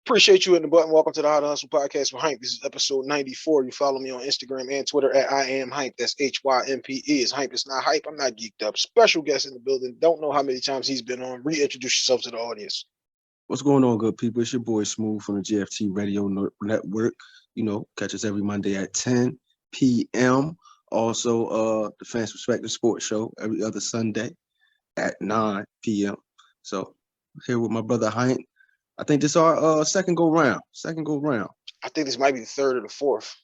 Appreciate you hitting the button. Welcome to the How to Hustle podcast with Hype. This is episode 94. You follow me on Instagram and Twitter at I am Hype. That's HYMPE. It's Hype. It's not Hype. I'm not geeked up. Special guest in the building. Don't know how many times he's been on. Reintroduce yourself to the audience. What's going on, good people? It's your boy Smooth from the GFT Radio Network. Catch us every Monday at 10 p.m. Also, the Fans Perspective Sports Show every other Sunday at 9 p.m. So, here with my brother Hype. I think this is our second go round. I think this might be the third or the fourth.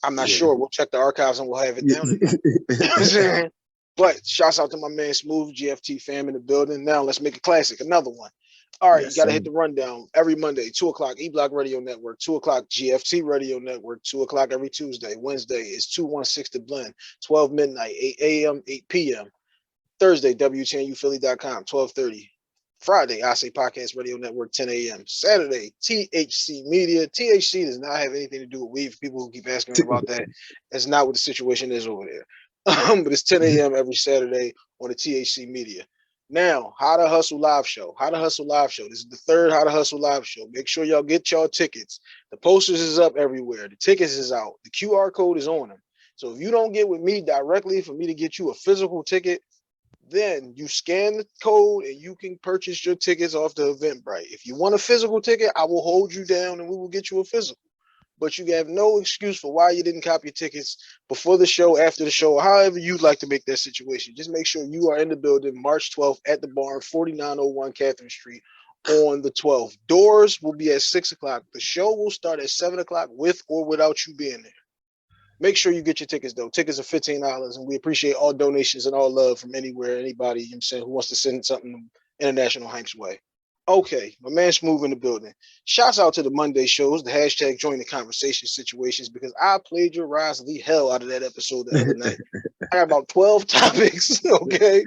I'm not sure. We'll check the archives and we'll have it down. But shouts out to my man Smooth, GFT fam in the building. Now let's make it classic. Another one. All right, you got to hit the rundown every Monday, 2 o'clock, E-Block Radio Network, 2 o'clock, GFT Radio Network, 2 o'clock every Tuesday. Wednesday is 216 The Blend, 12 midnight, 8 a.m., 8 p.m. Thursday, WTNUphilly.com, 12:30. Friday, I Say Podcast Radio Network, 10 a.m. Saturday, THC Media. THC does not have anything to do with weed. For people who keep asking me about that, that's not what the situation is over there. But it's 10 a.m. every Saturday on the THC Media. Now, How to Hustle Live Show. How to Hustle Live Show. This is the third How to Hustle Live Show. Make sure y'all get y'all tickets. The posters is up everywhere. The tickets is out. The QR code is on them. So if you don't get with me directly for me to get you a physical ticket, then you scan the code and you can purchase your tickets off the Eventbrite. If you want a physical ticket, I will hold you down and we will get you a physical. But you have no excuse for why you didn't cop your tickets before the show, after the show, or however you'd like to make that situation. Just make sure you are in the building March 12th at the barn, 4901 Catherine Street on the 12th. Doors will be at 6 o'clock. The show will start at 7 o'clock with or without you being there. Make sure you get your tickets, though. Tickets are $15, and we appreciate all donations and all love from anywhere, anybody, you know what I'm saying, who wants to send something International Hype's way. Okay, my man Smooth in the building. Shouts out to the Monday shows, the hashtag join the conversation situations, because I plagiarized the hell out of that episode the other night. I got about 12 topics, okay?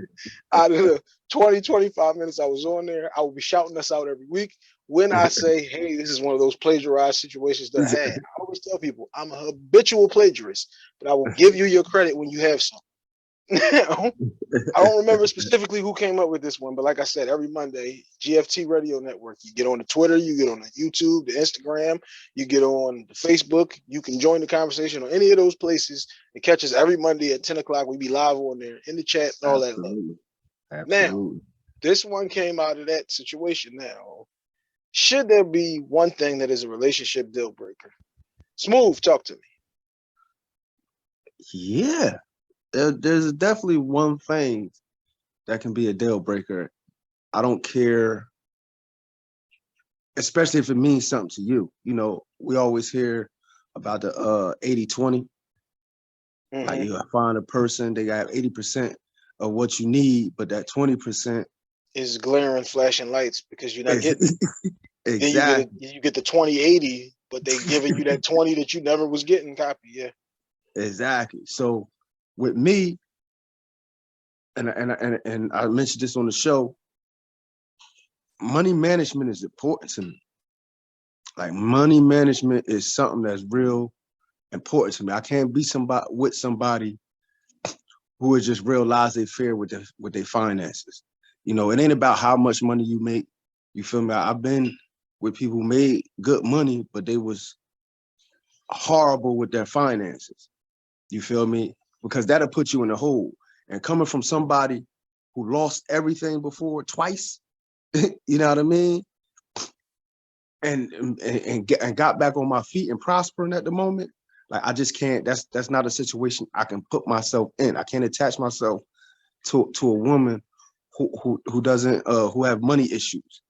Out of the 20, 25 minutes I was on there, I will be shouting us out every week. When I say, hey, this is one of those plagiarized situations that I had, I always tell people I'm a habitual plagiarist, but I will give you your credit when you have some. Now, I don't remember specifically who came up with this one, but like I said, every Monday, GFT Radio Network, you get on the Twitter, you get on the YouTube, the Instagram, you get on the Facebook, you can join the conversation on any of those places and catch us every Monday at 10 o'clock. We be live on there in the chat and all that love. Now, this one came out of that situation. Now, should there be one thing that is a relationship deal breaker? Smooth, talk to me. Yeah. There's definitely one thing that can be a deal breaker. I don't care, especially if it means something to you. You know, we always hear about the 80-20. Like you find a person, they got 80% of what you need, but that 20% is glaring, flashing lights because you're not getting exactly. Then you get the 20-80, but they giving you that 20 that you never was getting copy. Yeah. Exactly. So with me, and I mentioned this on the show, money management is important to me. Like money management is something that's real important to me. I can't be somebody who is just real laissez-faire with their finances. You know, it ain't about how much money you make. You feel me? I've been with people who made good money, but they was horrible with their finances. You feel me? Because that'll put you in the hole. And coming from somebody who lost everything before twice, you know what I mean? And got back on my feet and prospering at the moment, like I just can't. That's not a situation I can put myself in. I can't attach myself to a woman who doesn't who have money issues.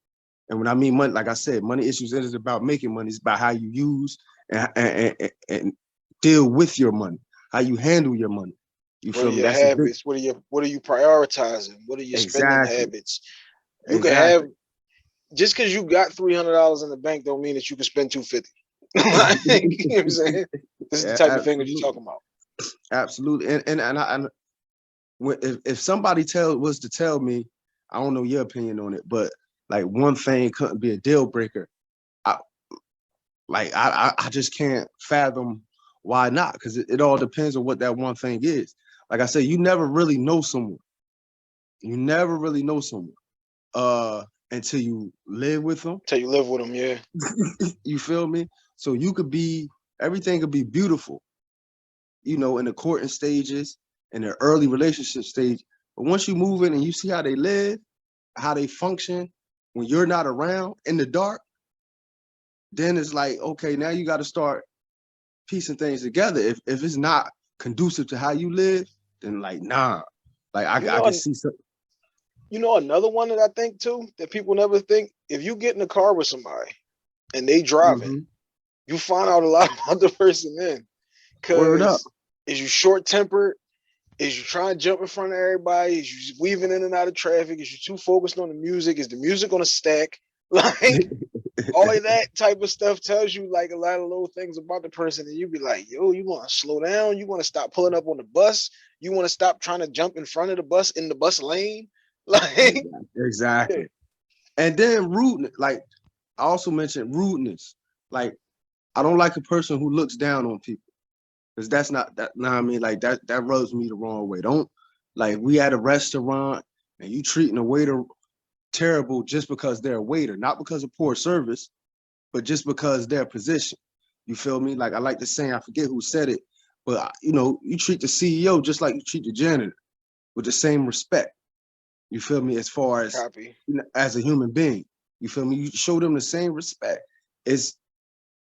And when I mean money, like I said, money issues isn't about making money. It's about how you use and deal with your money, how you handle your money. You feel me? Your That's habits. What are you prioritizing? What are your spending habits? You can have, just because you got $300 in the bank don't mean that you can spend $250. You know what I'm saying? This is the type of thing that you're talking about. Absolutely. And if somebody was to tell me, I don't know your opinion on it, but like one thing couldn't be a deal breaker, I just can't fathom why not, because it all depends on what that one thing is. Like I said, you never really know someone. until you live with them. Till you live with them, yeah. You feel me? So you could be, everything could be beautiful, you know, in the courting stages, in the early relationship stage. But once you move in and you see how they live, how they function when you're not around in the dark, then it's like, okay, now you got to start piecing things together. If it's not conducive to how you live, then like, nah. Like You I know, can see some. you know another one that I think too that people never think. If you get in a car with somebody and they driving, Mm-hmm. you find out a lot about the person then. Word up. Cause is you short tempered? Is you trying to jump in front of everybody? Is you weaving in and out of traffic? Is you too focused on the music? Is the music on a stack? Like all of that type of stuff tells you like a lot of little things about the person, and you be like, yo, you want to slow down? You want to stop pulling up on the bus? You want to stop trying to jump in front of the bus in the bus lane? Like, yeah, Exactly. And then rudeness. Like I also mentioned rudeness. Like I don't like a person who looks down on people. Because that's not that. Nah, I mean, like that rubs me the wrong way. Don't, like, we at a restaurant and you treating a waiter terrible just because they're a waiter, not because of poor service, but just because their position. You feel me? Like I like the saying, I forget who said it, but you know, you treat the CEO just like you treat the janitor with the same respect. You feel me? As far as, copy. you know, as a human being, you feel me? You show them the same respect. It's,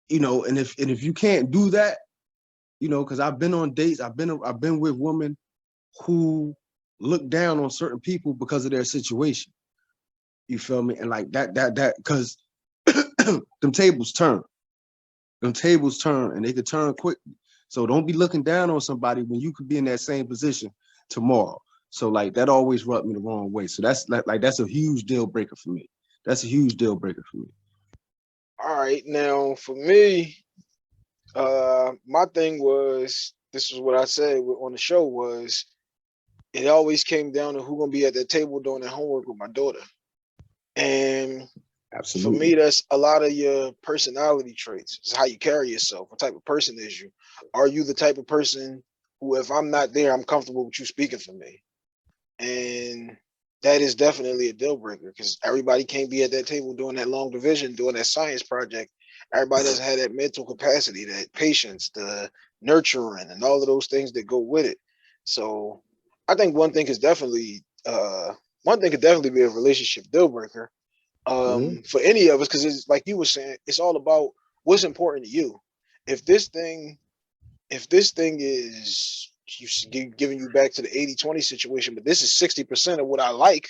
you know, and if you can't do that, you know, because I've been on dates, I've been with women who look down on certain people because of their situation. You feel me? And like that because them tables turn. Them tables turn and they could turn quickly. So don't be looking down on somebody when you could be in that same position tomorrow. So like that always rubbed me the wrong way. So that's like that's a huge deal breaker for me. That's a huge deal breaker for me. All right, now for me, my thing was this was what I said on the show was it always came down to who gonna be at that table doing their homework with my daughter. And for me, Absolutely. that's a lot of your personality traits. It's how you carry yourself. What type of person is you? Are you the type of person who, if I'm not there, I'm comfortable with you speaking for me? And that is definitely a deal breaker because everybody can't be at that table doing that long division, doing that science project. Everybody doesn't have that mental capacity, that patience, the nurturing, and all of those things that go with it. So I think one thing could definitely be a relationship deal breaker Yeah. for any of us because it's like you were saying, it's all about what's important to you. If this thing if this thing is giving you back to the 80-20 situation, but this is 60% of what I like,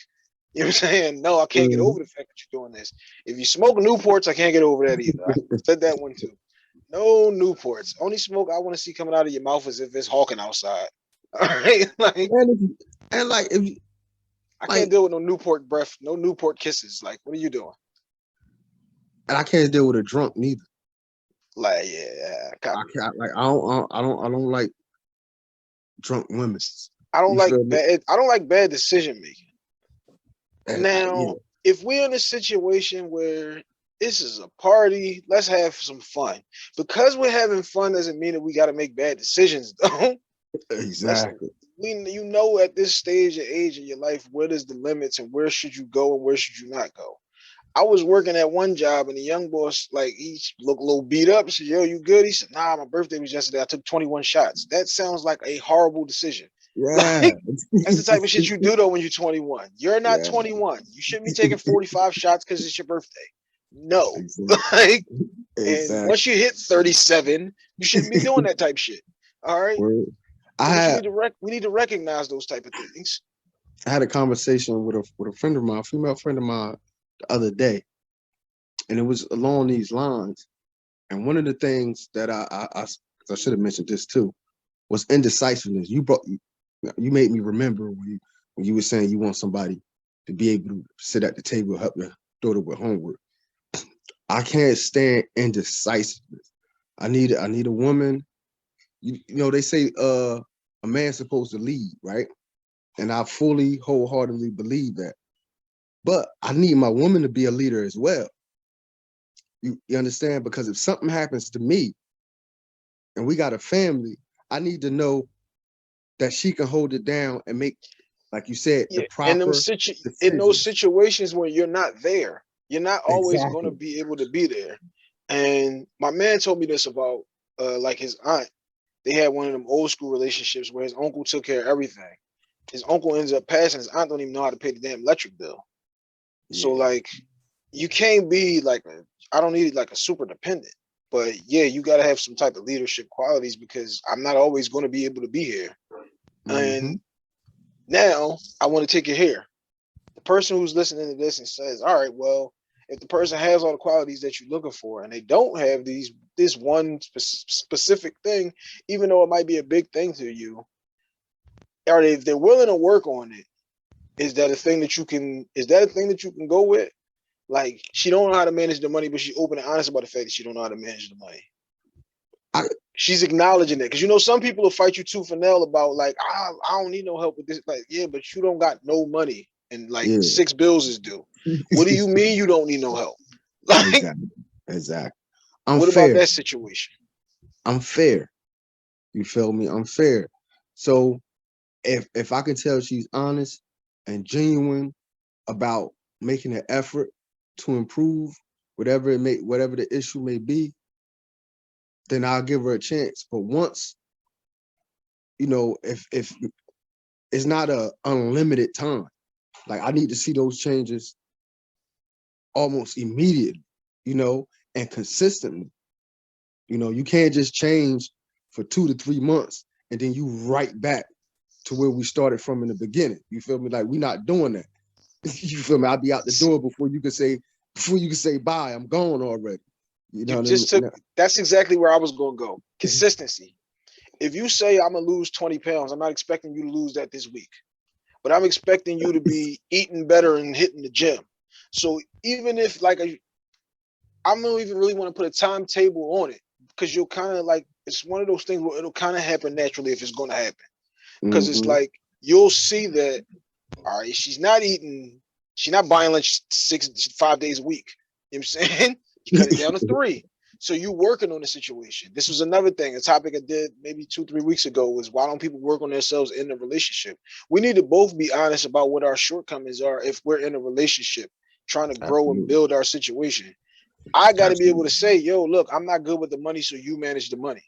you know what I'm saying? No, I can't get over the fact that you're doing this. If you smoke Newports, I can't get over that either. I said that one too. No Newports. Only smoke I want to see coming out of your mouth is if it's hawking outside. All right. Like And like if you, I can't like deal with no Newport breath, no Newport kisses. Like, what are you doing? and I can't deal with a drunk neither. Like, yeah, I copy. can't like I don't like drunk women. You feel me? I don't like bad decision making. Yeah. Now, if we're in a situation where this is a party, let's have some fun. Because we're having fun doesn't mean that we got to make bad decisions, though. Let's Exactly. you know at this stage of age in your life what is the limits and where should you go and where should you not go. I was working at one job and the young boss like he looked a little beat up. He said, "Yo, you good?" He said, "Nah, my birthday was yesterday. I took 21 shots." That sounds like a horrible decision. Yeah. Like that's the type of shit you do though when you're 21. You're not Yeah. 21. You shouldn't be taking 45 shots because it's your birthday. No. Exactly. Like, and Exactly. once you hit 37, you shouldn't be doing that type shit. All right. Word. I So what you had need to we need to recognize those type of things. I had a conversation with a friend of mine, a female friend of mine, the other day, and it was along these lines. And one of the things that I should have mentioned this too was indecisiveness. You made me remember when you were saying you want somebody to be able to sit at the table, help your daughter with homework. I can't stand indecisiveness. I need a woman. You know they say a man's supposed to lead, right? And I fully wholeheartedly believe that. But I need my woman to be a leader as well. You understand? Because if something happens to me and we got a family, I need to know that she can hold it down and make like you said, the Yeah, proper in those decisions. situations where you're not there, you're not always going to Exactly. be able to be there. And my man told me this about like his aunt. They had one of them old school relationships where his uncle took care of everything. His uncle ends up passing. His aunt don't even know how to pay the damn electric bill. So Yeah. like, you can't be like I don't need like a super dependent, but yeah, you got to have some type of leadership qualities because I'm not always going to be able to be here. Mm-hmm. And now I want to take it here. The person who's listening to this and says, all right, well, if the person has all the qualities that you're looking for and they don't have this one specific thing, even though it might be a big thing to you, are they, if they're willing to work on it, is that a thing that you can, is that a thing that you can go with? Like, she don't know how to manage the money, but she's open and honest about the fact that she don't know how to manage the money. I, She's acknowledging that, because you know some people will fight you tooth and nail about like, I don't need no help with this. Like, yeah, but you don't got no money and like yeah. 6 bills is due. What do you mean you don't need no help? Like, Exactly. Exactly. I'm what about fair. that situation? I'm fair. You feel me? I'm fair. So if I can tell she's honest and genuine about making an effort to improve whatever the issue may be, then I'll give her a chance. But once, if it's not a unlimited time, like I need to see those changes almost immediately, and consistently. You can't just change for 2 to 3 months and then you right back to where we started from in the beginning. You feel me? Like we're not doing that. You feel me? I'll be out the door before you can say bye. I'm gone already. You know You what I just mean? took, that's exactly where I was going to go. Consistency. If you say I'm gonna lose 20 pounds, I'm not expecting you to lose that this week, but I'm expecting you to be eating better and hitting the gym. So even if like I don't even really want to put a timetable on it, because you'll kind of like, it's one of those things where it'll kind of happen naturally if it's going to happen. Because it's Mm-hmm. like you'll see that, all right, she's not buying lunch 5 days a week. You know what I'm saying? You cut it down to 3. So you working on the situation. This was another thing, a topic I did maybe 2-3 weeks ago, was why don't people work on themselves in the relationship? We need to both be honest about what our shortcomings are if we're in a relationship trying to grow and Absolutely. build our situation. I got to be able Absolutely. to say, yo, look, I'm not good with the money, so you manage the money.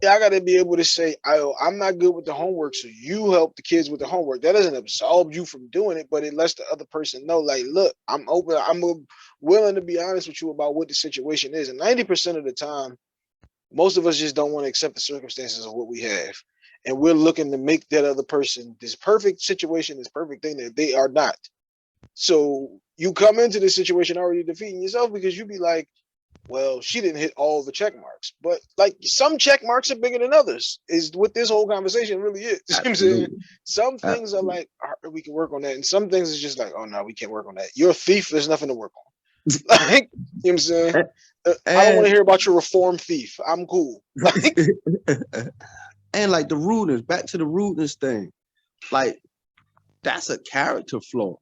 Yeah, I got to be able to say, I'm not good with the homework, so you help the kids with the homework. That doesn't absolve you from doing it, but it lets the other person know, like, look, I'm open. I'm willing to be honest with you about what the situation is. And 90% of the time, most of us just don't want to accept the circumstances of what we have. And we're looking to make that other person this perfect situation, this perfect thing that they are not. So you come into this situation already defeating yourself because you be like, well, she didn't hit all the check marks, but like some check marks are bigger than others, is what this whole conversation really is. You know what I'm saying? Absolutely. Some things are Absolutely. like, all right, we can work on that. And some things is just like, oh no, we can't work on that. You're a thief, there's nothing to work on. Like, you know what I'm saying? I don't want And to hear about your reform thief. I'm cool. Like, and like the rudeness, back to the rudeness thing. Like that's a character flaw.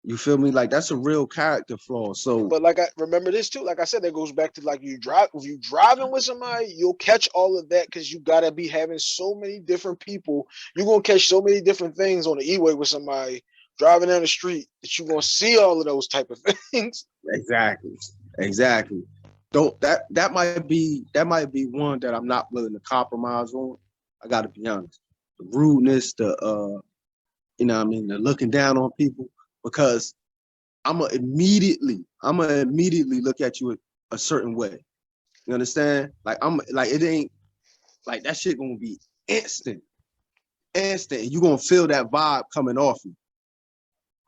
You feel me? Like that's a real character flaw. So but like I remember this too. Like I said, that goes back to like if you driving with somebody, you'll catch all of that because you gotta be having so many different people. You're gonna catch so many different things on the E-way with somebody driving down the street that you're gonna see all of those type of things. exactly. Exactly. Don't that might be one that I'm not willing to compromise on. I gotta be honest. The rudeness, the looking down on people, because I'm gonna immediately look at you a certain way. You understand? Like I'm like it ain't like that shit gonna be instant, instant. And you gonna feel that vibe coming off you.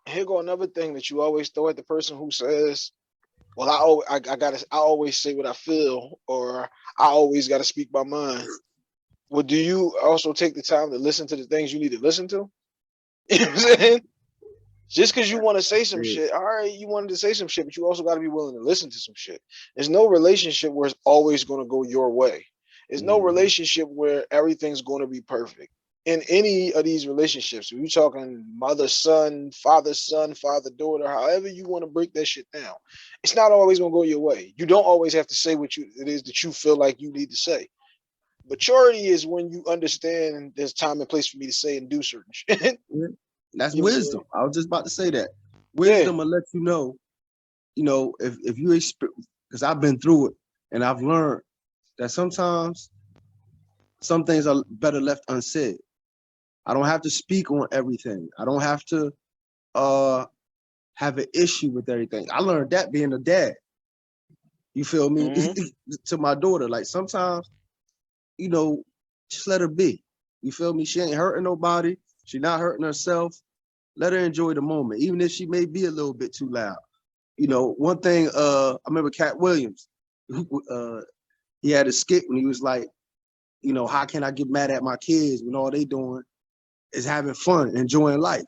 Here go another thing that you always throw at the person who says, "Well, I always say what I feel," or "I always gotta speak my mind." Well, do you also take the time to listen to the things you need to listen to? You know what I'm saying? Just because you want to say some Yeah. shit, all right, you wanted to say some shit, but you also got to be willing to listen to some shit. There's no relationship where it's always going to go your way. There's no Mm-hmm. relationship where everything's going to be perfect. In any of these relationships, if you're talking mother, son, father, daughter, however you want to break that shit down, it's not always going to go your way. You don't always have to say what it is that you feel like you need to say. Maturity is when you understand there's time and place for me to say and do certain shit. That's You know what I'm wisdom. saying? I was just about to say that. Yeah. Wisdom will let you know, if you because I've been through it and I've learned that sometimes some things are better left unsaid. I don't have to speak on everything. I don't have to have an issue with everything. I learned that being a dad. You feel me? Mm-hmm. To my daughter. Like sometimes, you know, just let her be. You feel me? She ain't hurting nobody. She not hurting herself. Let her enjoy the moment, even if she may be a little bit too loud. You know, one thing, I remember Cat Williams, he had a skit when he was like, you know, how can I get mad at my kids when all they doing is having fun, enjoying life?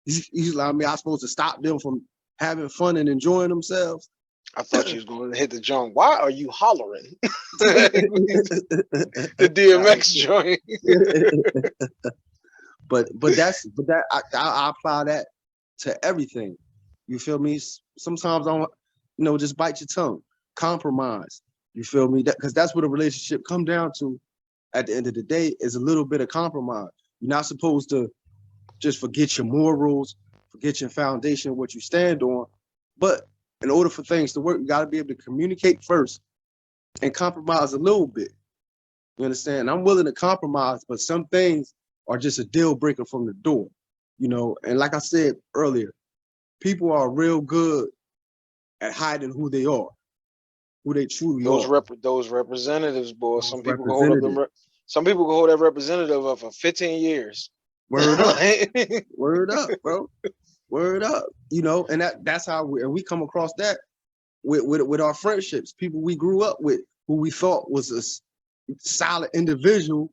He's like, I mean, I'm supposed to stop them from having fun and enjoying themselves. I thought you was going to hit the joint. Why are you hollering? The DMX joint. but that I apply that to everything. You feel me? Sometimes I don't, you know, just bite your tongue, compromise. You feel me? Because that's what a relationship come down to. At the end of the day, is a little bit of compromise. You're not supposed to just forget your morals, forget your foundation, what you stand on. But in order for things to work, you got to be able to communicate first and compromise a little bit. You understand? I'm willing to compromise, but some things are just a deal breaker from the door. You know, and like I said earlier, people are real good at hiding who they are, who they truly are. Those representatives, boy. Those Some people can hold up them. representatives. Some people can hold that representative up for 15 years. Word up. Word up, bro. Word up. You know, and that's how we come across that with our friendships, people we grew up with, who we thought was a solid individual.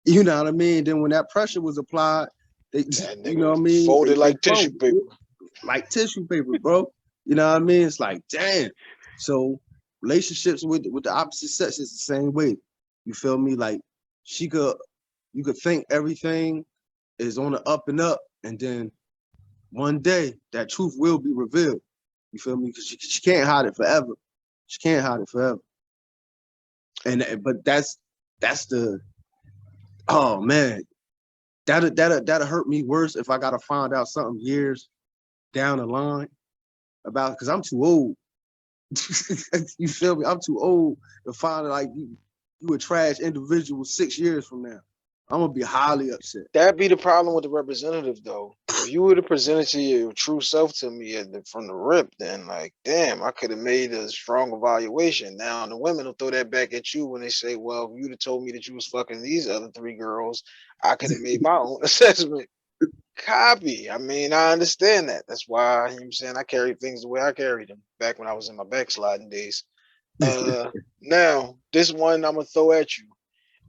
You know what I mean? Then when that pressure was applied, they, That you know nigga what I mean? folded They like tissue crumbled paper. like tissue paper, bro. You know what I mean? It's like, damn. So relationships with the opposite sex is the same way. You feel me? Like you could think everything is on the up and up, and then one day that truth will be revealed. You feel me? Because she can't hide it forever. She can't hide it forever. And but that's the oh man, that'll hurt me worse if I gotta find out something years down the line about, because I'm too old. You feel me? I'm too old to find like you a trash individual 6 years from now. I'm gonna be highly upset. That'd be the problem with the representative, though. If you would have presented to your true self to me from the rip, then like, damn, I could have made a strong evaluation. Now the women will throw that back at you when they say, "Well, if you'd have told me that you was fucking these other three girls, I could have made my own assessment." Copy. I mean, I understand that. That's why, you know what I'm saying, I carry things the way I carried them back when I was in my backsliding days. Uh, Now this one I'm gonna throw at you.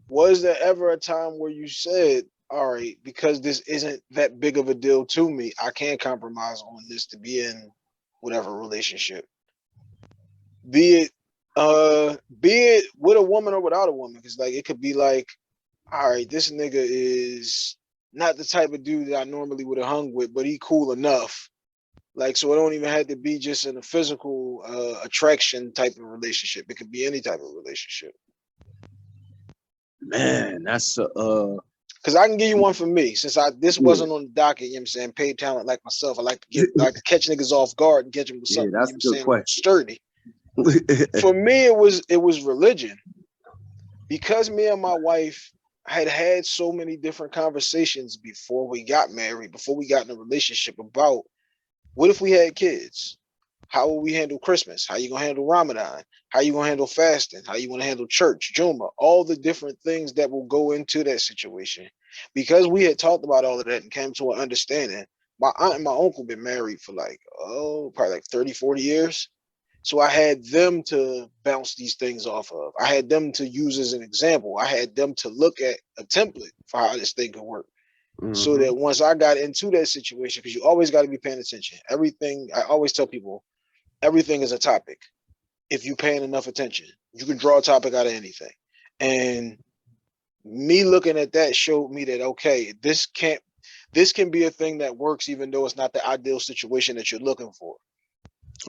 Was there ever a time where you said, all right, because this isn't that big of a deal to me, I can't compromise on this to be in whatever relationship, be it be it with a woman or without a woman? Because like it could be like, all right, this nigga is not the type of dude that I normally would have hung with, but he cool enough. Like, so it don't even have to be just in a physical attraction type of relationship. It could be any type of relationship. Man, that's Because I can give you one for me, since this yeah, wasn't on the docket, you know what I'm saying? Paid talent like myself. I like to catch niggas off guard and catch them with yeah, something, you that's know a what I'm good saying, question. sturdy. For me, it was religion. Because me and my wife had so many different conversations before we got married, before we got in a relationship, about what if we had kids? How will we handle Christmas? How you gonna handle Ramadan? How you gonna handle fasting? How you gonna handle church, Juma? All the different things that will go into that situation. Because we had talked about all of that and came to an understanding. My aunt and my uncle been married for like, probably like 30, 40 years. So I had them to bounce these things off of. I had them to use as an example. I had them to look at a template for how this thing could work. So Mm-hmm. that once I got into that situation, because you always got to be paying attention. Everything, I always tell people, everything is a topic. If you're paying enough attention, you can draw a topic out of anything. And me looking at that showed me that, okay, this can be a thing that works, even though it's not the ideal situation that you're looking for.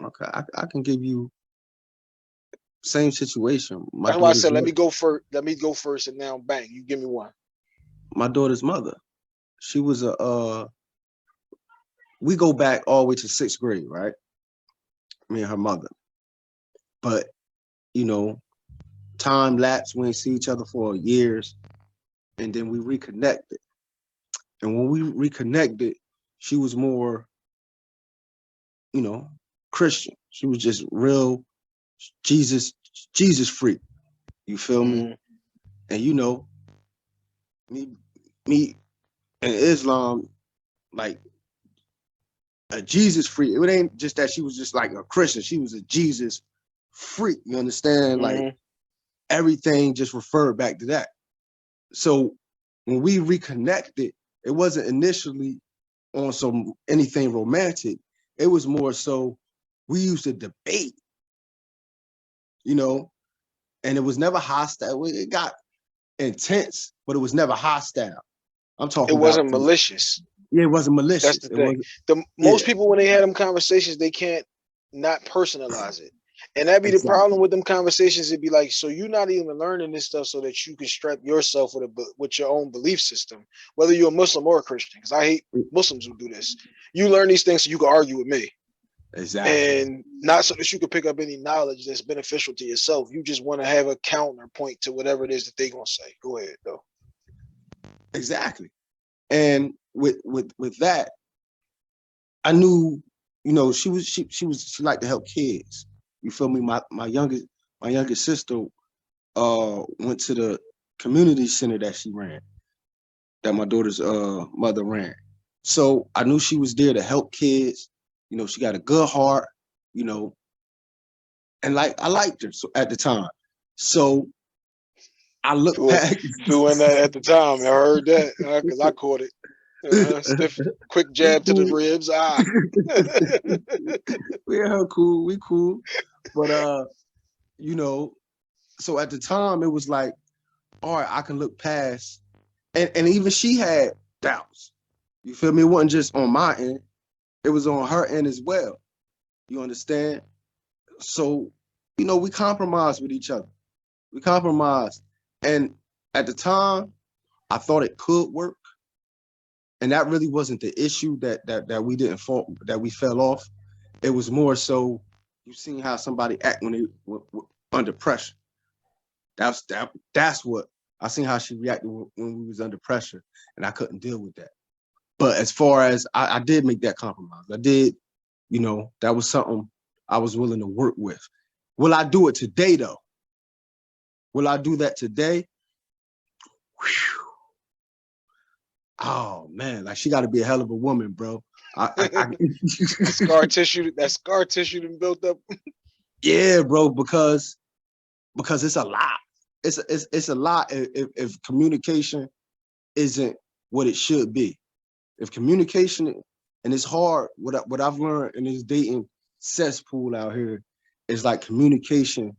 Okay, I can give you same situation. That's why I said, let me go first. Let me go first, and now bang, you give me one. My daughter's mother. She was a we go back all the way to 6th grade, right? Me and her mother. But, you know, time lapse, we didn't see each other for years. And then we reconnected. And when we reconnected, she was more, you know, Christian. She was just real Jesus freak. You feel me? And you know, me and Islam, like a Jesus freak. It ain't just that she was just like a Christian. She was a Jesus freak. You understand? Like everything just referred back to that. So when we reconnected, it wasn't initially on some anything romantic. It was more so we used to debate, you know, and it was never hostile. It got intense, but it was never hostile. I'm talking It about wasn't malicious. Yeah, it wasn't That's malicious. the It thing. wasn't. Most people, when they had them conversations, they can't not personalize it. And that'd be the Exactly. problem with them conversations. It'd be like, so you're not even learning this stuff so that you can strap yourself with your own belief system, whether you're a Muslim or a Christian. Because I hate Muslims who do this. You learn these things so you can argue with me. Exactly. And not so that you can pick up any knowledge that's beneficial to yourself. You just want to have a counterpoint to whatever it is that they're gonna say. Go ahead, though. Exactly. And with that, I knew, you know, she liked to help kids. You feel me? My youngest sister went to the community center that she ran, that my daughter's mother ran. So I knew she was there to help kids. You know, she got a good heart, you know, and like I liked her so at the time. So I look back doing that at the time. I heard that because I caught it. Stiff, quick jab to the ribs. We're cool. We cool. But you know, so at the time it was like, all right, I can look past, and even she had doubts. You feel me? It wasn't just on my end; it was on her end as well. You understand? So, you know, we compromised with each other. We compromised, and at the time, I thought it could work, and that really wasn't the issue that we didn't fall, that we fell off. It was more so you seen how somebody act when they were under pressure. That's what I seen how she reacted when we was under pressure, and I couldn't deal with that. But as far as I did make that compromise, I did, you know, that was something I was willing to work with. Will I do it today though? Will I do that today? Whew. Oh man, like she got to be a hell of a woman, bro. Scar tissue, that scar tissue that built up. Yeah, bro, because it's a lot. It's a lot if communication isn't what it should be. If communication, and it's hard, what I've learned in this dating cesspool out here is like communication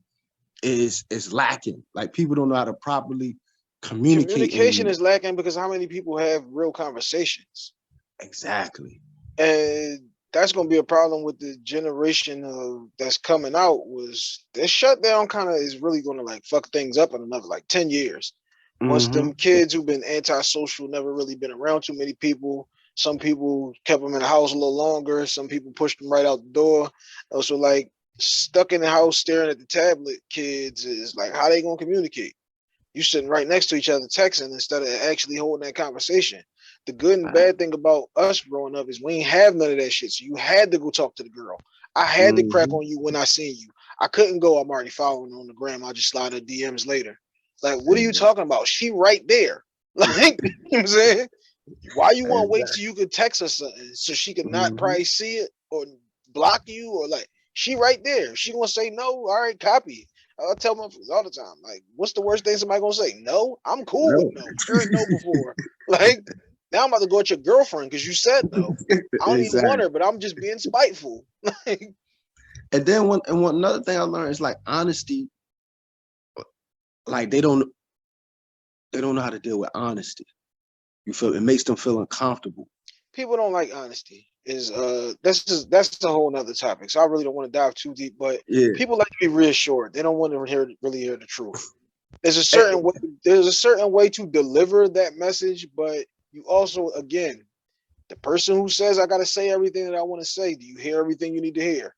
is lacking. Like people don't know how to properly communicate Communication anymore. is lacking because how many people have real conversations? Exactly. And that's going to be a problem with the generation that's coming out. Was this shutdown kind of is really going to like fuck things up in another like 10 years. Once them kids who've been antisocial, never really been around too many people. Some people kept them in the house a little longer. Some people pushed them right out the door. Also, like stuck in the house staring at the tablet kids is like, how they going to communicate? You sitting right next to each other texting instead of actually holding that conversation. The good and bad thing about us growing up is we ain't have none of that shit. So you had to go talk to the girl. I had to crack on you when I seen you. I couldn't go, I'm already following on the gram. I'll just slide her DMs later. Like, what are you talking about? She right there. Like, you know what I'm saying? Why you want to wait till you could text her something so she could not probably see it or block you or like, she right there. She gonna say no, all right, copy it. I tell motherfuckers all the time, like, what's the worst thing somebody gonna say? No, I'm cool with no. I heard no before. Like, now I'm about to go at your girlfriend because you said no. I don't even want her, but I'm just being spiteful. And then one another thing I learned is like honesty. Like they don't know how to deal with honesty. You feel it makes them feel uncomfortable. People don't like honesty. That's a whole nother topic. So I really don't want to dive too deep, but people like to be reassured. They don't want to really hear the truth. There's a certain way to deliver that message, but you also, again, The person who says I gotta say everything that I want to say, do you hear everything you need to hear?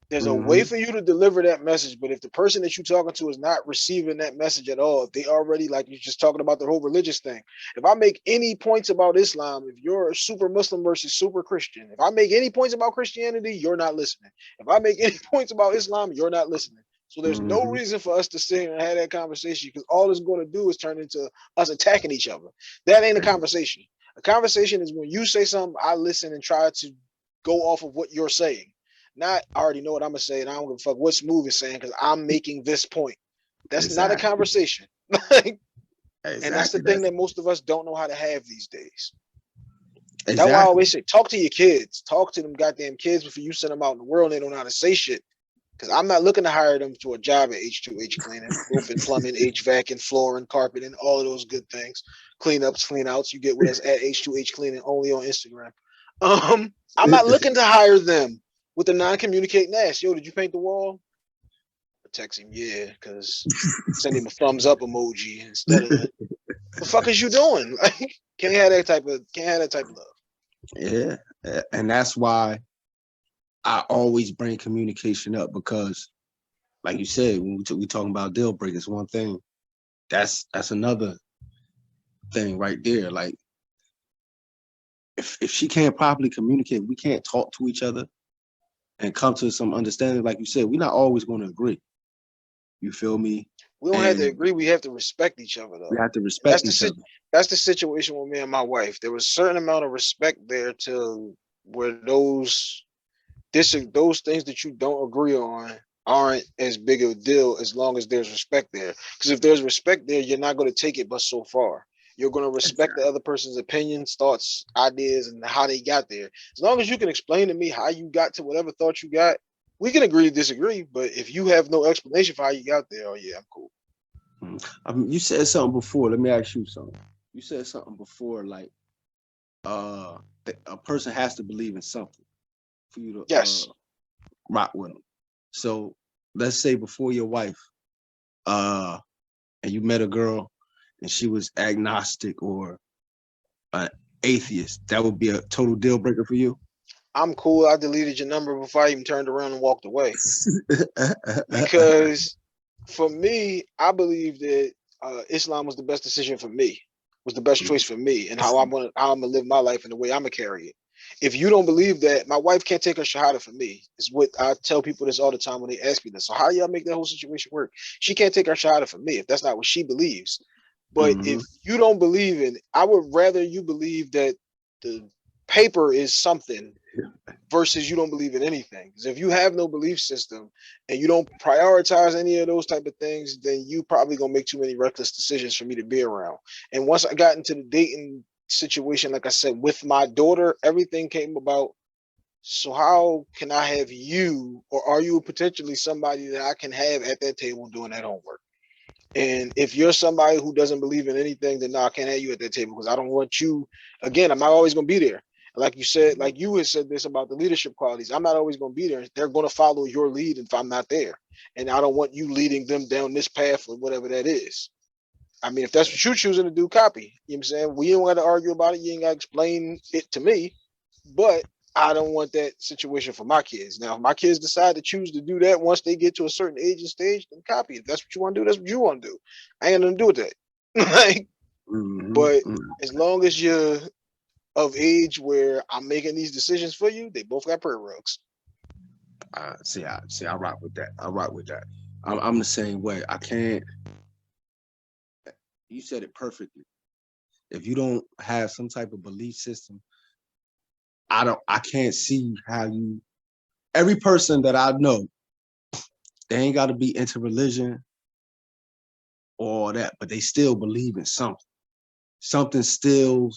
There's a way for you to deliver that message, but if the person that you're talking to is not receiving that message at all, if they already, like you're just talking about the whole religious thing, if I make any points about Islam, if you're a super Muslim versus super Christian, if I make any points about Christianity, you're not listening. If I make any points about Islam, you're not listening. So there's no reason for us to sit here and have that conversation, because all it's going to do is turn into us attacking each other. That ain't a conversation. A conversation is when you say something, I listen and try to go off of what you're saying. Not, I already know what I'm gonna say, and I don't give a fuck what Smooth is saying because I'm making this point. That's not a conversation. And that's the thing that most of us don't know how to have these days. That's why I always say, talk to your kids. Talk to them goddamn kids before you send them out in the world and they don't know how to say shit. Because I'm not looking to hire them to a job at H2H cleaning, roofing, plumbing, HVAC, and flooring, carpeting, all of those good things. Cleanups, clean outs. You get with us at H2H cleaning only on Instagram. I'm not looking to hire them with the non-communicating ass. Yo, did you paint the wall? I text him, yeah, because send him a thumbs up emoji instead of the fuck is you doing? Like, can't have that type of love. Yeah, and that's why I always bring communication up, because, like you said, when we talking about deal breakers, one thing, that's another thing right there. Like, if she can't properly communicate, we can't talk to each other and come to some understanding. Like you said, we're not always going to agree. You feel me? We don't have to agree. We have to respect each other, though. We have to respect each other. That's the situation with me and my wife. There was a certain amount of respect there to where those things that you don't agree on aren't as big of a deal as long as there's respect there. Because if there's respect there, you're not going to take it but so far. You're going to respect the other person's opinions, thoughts, ideas, and how they got there. As long as you can explain to me how you got to whatever thought you got, we can agree to disagree. But if you have no explanation for how you got there, oh yeah, I'm cool. You said something before. Let me ask you something. You said something before, like a person has to believe in something for you to rock with them. So let's say before your wife, and you met a girl and she was agnostic or an atheist, that would be a total deal breaker for you? I'm cool. I deleted your number before I even turned around and walked away. Because for me, I believe that Islam was the best decision for me, was the best choice for me, and how I'm gonna live my life and the way I'm gonna carry it. If you don't believe that, my wife can't take her shahada for me. Is what I tell people this all the time when they ask me this. So how y'all make that whole situation work? She can't take her shahada for me if that's not what she believes. But if you don't believe in, I would rather you believe that the paper is something versus you don't believe in anything. Because if you have no belief system and you don't prioritize any of those type of things, then you probably gonna make too many reckless decisions for me to be around. And once I got into the dating situation, like I said, with my daughter, everything came about. So how can I have you, or are you potentially somebody that I can have at that table doing that homework? And if you're somebody who doesn't believe in anything, then no, I can't have you at that table, because I don't want you. Again, I'm not always going to be there. Like you said, like you had said this about the leadership qualities. I'm not always going to be there. They're going to follow your lead if I'm not there. And I don't want you leading them down this path or whatever that is. I mean, if that's what you're choosing to do, copy. You know what I'm saying? We don't got to argue about it. You ain't got to explain it to me. But I don't want that situation for my kids. Now, if my kids decide to choose to do that once they get to a certain age and stage, then copy it. If that's what you want to do, that's what you want to do. I ain't gonna do with that. Like, but as long as you're of age where I'm making these decisions for you, they both got prayer rugs. I rock with that. I rock with that. I'm the same way. I can't. You said it perfectly. If you don't have some type of belief system, I can't see how you. Every person that I know, they ain't got to be into religion or that, but they still believe in something. Something still,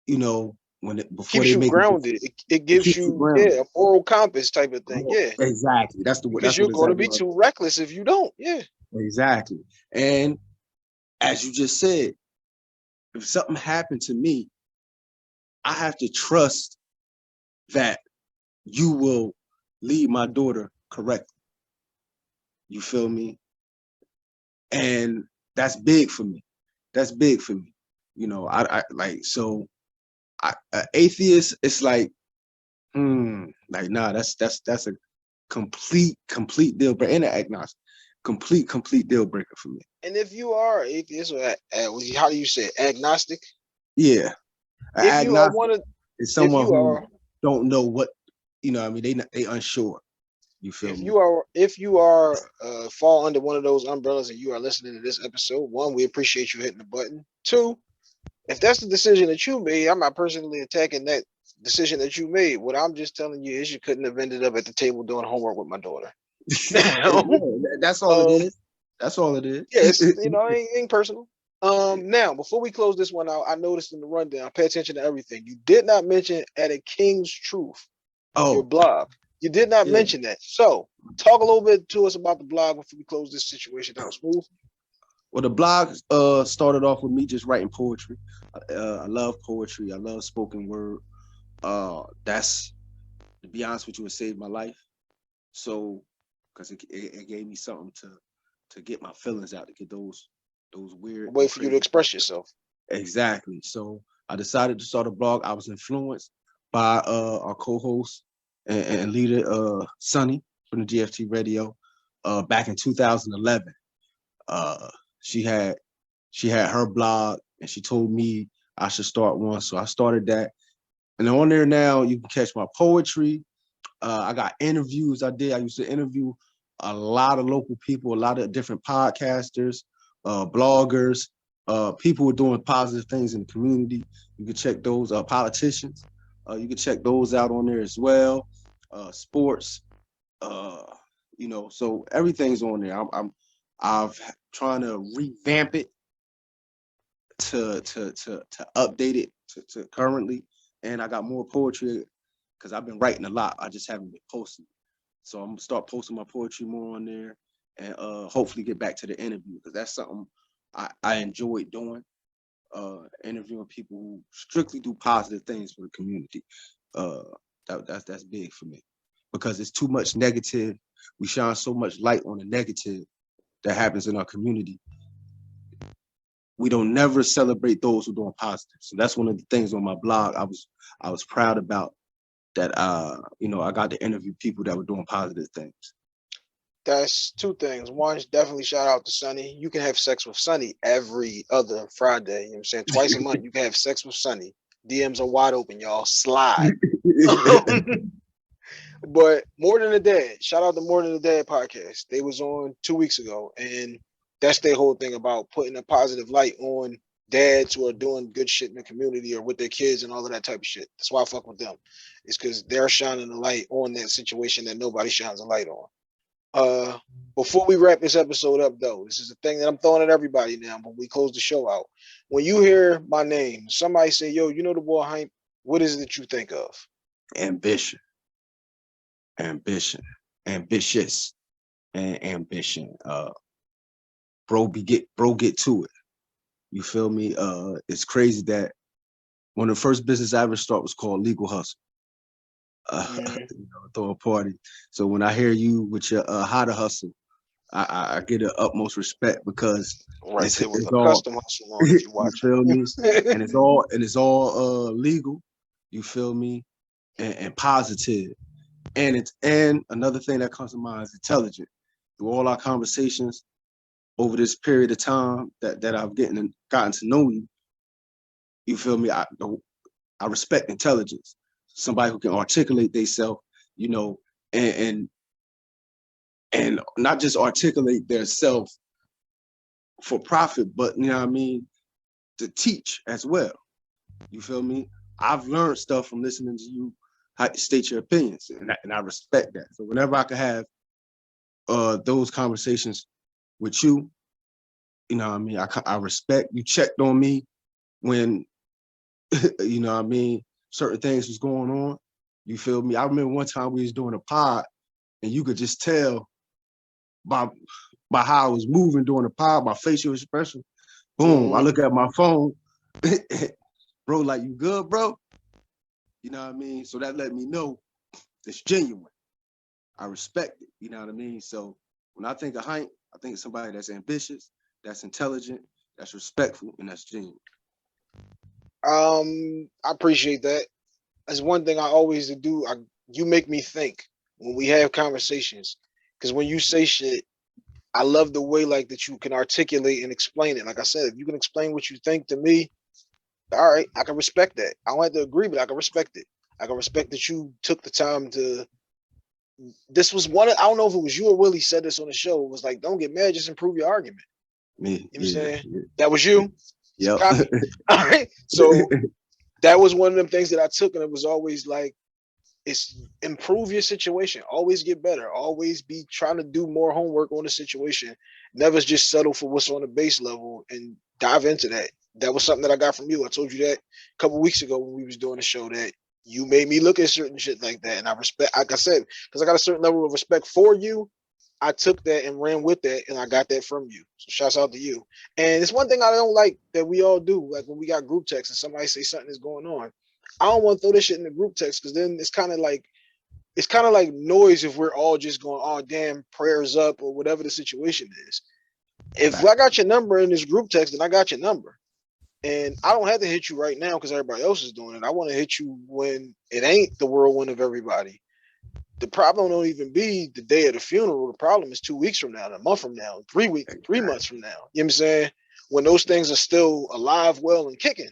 you know, before Keeps they you make grounded. It gives you a moral compass type of thing. Yeah, exactly. That's because you're going to be too reckless if you don't. Yeah, exactly. And as you just said, if something happened to me, I have to trust that you will lead my daughter correctly. You feel me? And that's big for me. That's big for me. You know, I like, so Atheist, it's like, like nah, that's a complete deal breaker. And an agnostic, complete deal breaker for me. And if you are atheist, or how do you say it? Agnostic? Yeah, an If you are agnostic one of, is if someone you who are, don't know what, I mean, they unsure. You feel me? if you are fall under one of those umbrellas and you are listening to this episode, one, we appreciate you hitting the button. Two, if that's the decision that you made, I'm not personally attacking that decision that you made. What I'm just telling you is you couldn't have ended up at the table doing homework with my daughter. Yeah, that's all it is. That's all it is. Yeah, it's ain't personal. Now before we close this one out, I noticed in the rundown, pay attention to everything. You did not mention At a King's Truth, your Oh, blog. You did not yeah. mention that. So talk a little bit to us about the blog before we close this situation out. Smooth. Well, the blog started off with me just writing poetry. I love poetry. I love spoken word. That's, to be honest with you, it saved my life. So, because it gave me something to get my feelings out, to get those weird A way and for you to crazy. express yourself. Exactly. So I decided to start a blog. I was influenced by our co-host and leader, Sonny from the GFT Radio, back in 2011. Uh, she had her blog, and she told me I should start one. So I started that, and on there now you can catch my poetry. I got interviews I did. I used to interview a lot of local people, a lot of different podcasters, bloggers, people who are doing positive things in the community. You can check those, politicians. You can check those out on there as well. Sports, so everything's on there. I've trying to revamp it to update it to currently, and I got more poetry because I've been writing a lot. I just haven't been posting. So I'm gonna start posting my poetry more on there, and hopefully get back to the interview, because that's something I enjoy doing. Interviewing people who strictly do positive things for the community. Uh, that's big for me, because it's too much negative. We shine so much light on the negative that happens in our community. We don't never celebrate those who are doing positive. So that's one of the things on my blog I was proud about, that I got to interview people that were doing positive things. That's two things. One, definitely shout out to Sonny. You can have sex with Sonny every other Friday. You know what I'm saying? Twice a month, you can have sex with Sonny. DMs are wide open, y'all. Slide. But More Than a Dad, shout out to More Than a Dad podcast. They was on 2 weeks ago, and that's their whole thing about putting a positive light on dads who are doing good shit in the community or with their kids and all of that type of shit. That's why I fuck with them. It's because they're shining a light on that situation that nobody shines a light on. Before we wrap this episode up, though, this is a thing that I'm throwing at everybody now. When we close the show out, when you hear my name, somebody say, "Yo, you know the boy Hype," what is it that you think of? Ambition, ambitious, and ambition. Bro, get to it. You feel me? It's crazy that one of the first business I ever started was called Legal Hustle. Throw a party. So when I hear you with your how to hustle, I get the utmost respect, because Right, there was it's a all, custom hustle on if you you watch feel me, it. and it's all legal. You feel me, and positive, and another thing that comes to mind is intelligent. Through all our conversations over this period of time that I've gotten to know you, you feel me. I respect intelligence. Somebody who can articulate themselves, you know, and and not just articulate their self for profit, but you know what I mean, to teach as well. You feel me? I've learned stuff from listening to you how to state your opinions, and I respect that. So whenever I can have those conversations with you, you know what I mean, I respect you. Checked on me when you know what I mean, certain things was going on. You feel me? I remember one time we was doing a pod, and you could just tell by how I was moving during the pod, my facial expression. Boom! I look at my phone, bro. Like, you good, bro? You know what I mean? So that let me know it's genuine. I respect it. You know what I mean? So when I think of Hank, I think of somebody that's ambitious, that's intelligent, that's respectful, and that's genuine. I appreciate that. That's one thing I always do. You make me think when we have conversations, because when you say shit, I love the way like that you can articulate and explain it. Like I said, if you can explain what you think to me, all right, I can respect that. I don't have to agree, but I can respect it. I can respect that you took the time to. This was one. I don't know if it was you or Willie said this on the show. It was like, don't get mad, just improve your argument. Me, You know what I'm yeah, saying? yeah. That was you. So Yep. copy. All right. So that was one of them things that I took, and it was always like, it's improve your situation. Always get better. Always be trying to do more homework on the situation. Never just settle for what's on the base level and dive into that. That was something that I got from you. I told you that a couple weeks ago when we was doing the show, that you made me look at certain shit like that. And I respect, like I said, because I got a certain level of respect for you. I took that and ran with that, and I got that from you. So shouts out to you. And it's one thing I don't like that we all do. Like when we got group text and somebody say something is going on, I don't want to throw this shit in the group text, because then it's kind of like noise if we're all just going, oh damn, prayers up or whatever the situation is. If I got your number in this group text, then I got your number. And I don't have to hit you right now because everybody else is doing it. I want to hit you when it ain't the whirlwind of everybody. The problem don't even be the day of the funeral. The problem is 2 weeks from now, a month from now, 3 weeks, 3 months from now. You know what I'm saying? When those things are still alive, well, and kicking.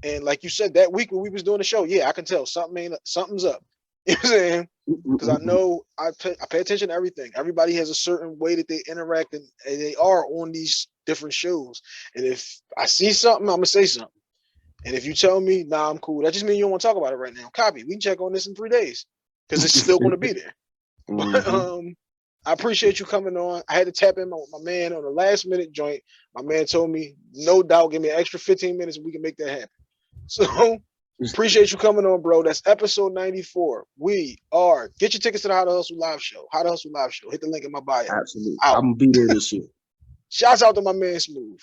And like you said, that week when we was doing the show, yeah, I can tell something's up. You know what I'm saying? Because I know I pay attention to everything. Everybody has a certain way that they interact, and they are on these different shows. And if I see something, I'm gonna say something. And if you tell me, nah, I'm cool, that just means you don't want to talk about it right now. Copy. We can check on this in 3 days because it's still going to be there. But I appreciate you coming on. I had to tap in my man on the last minute joint. My man told me, no doubt, give me an extra 15 minutes and we can make that happen. So appreciate you coming on, bro. That's episode 94. We are. Get your tickets to the How to Hustle live show. How to Hustle live show. Hit the link in my bio. Absolutely. Out. I'm gonna be there this year. Shouts out to my man Smooth.